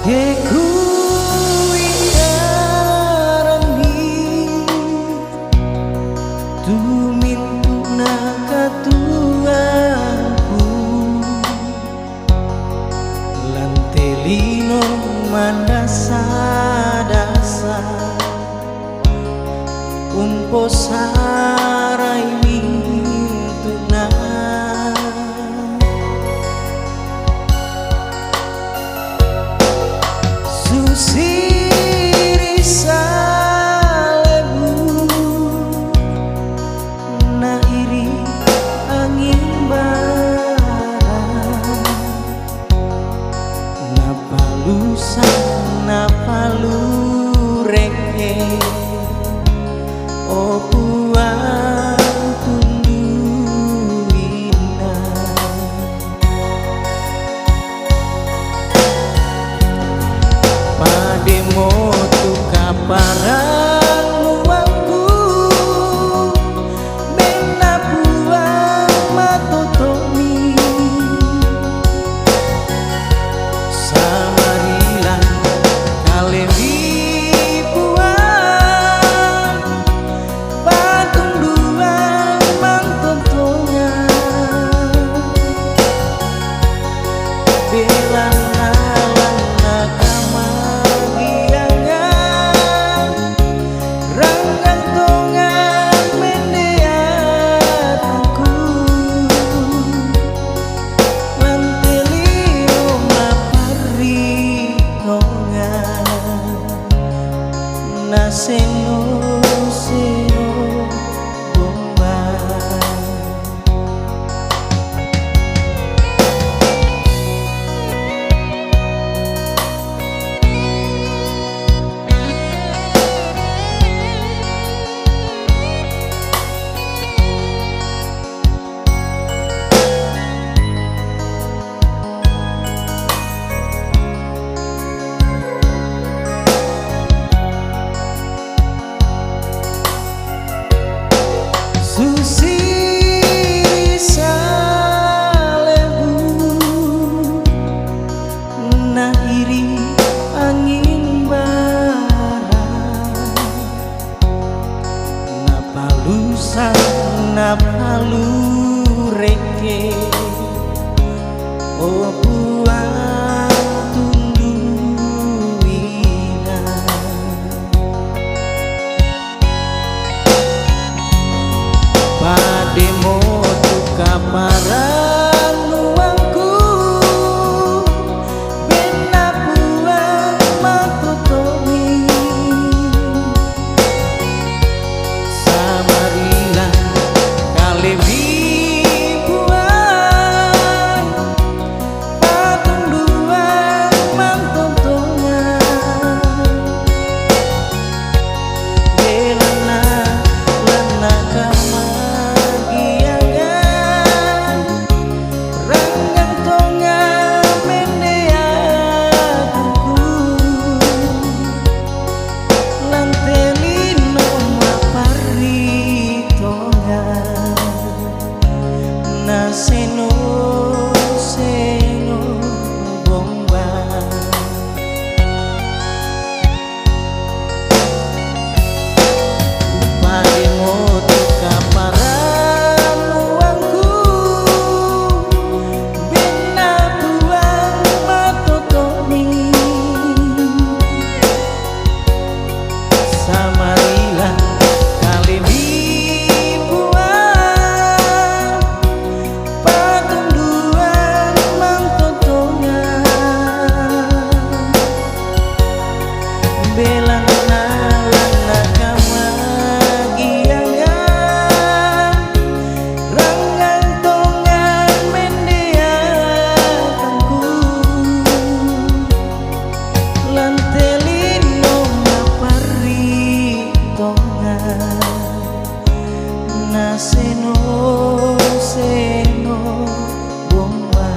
Heku ingarani tumintuna katuanku lantelino mandasa-dasa umpo sarai mintuna susiri salebu na iri angin barat na palusan na palureke oh puang tundu indah pademo tu kaparan luangku bena puang matotomi samarilan kalewi puang patung duang mantotonya belang seno seno bomba susiri salebu na iri angin barat na palusan na palureke oh puang tundu pademo tu kaparan luangku bena puang matotomi samarilan kalewi puang patung duang mantotonya belana lana kamar seno seno bomba pademo tu kaparan luangku bena puang matotomi samarilan kalewi belang lana kamagiangan rangan tongan mendeakanku lantelino mapari tongan na seno seno bomba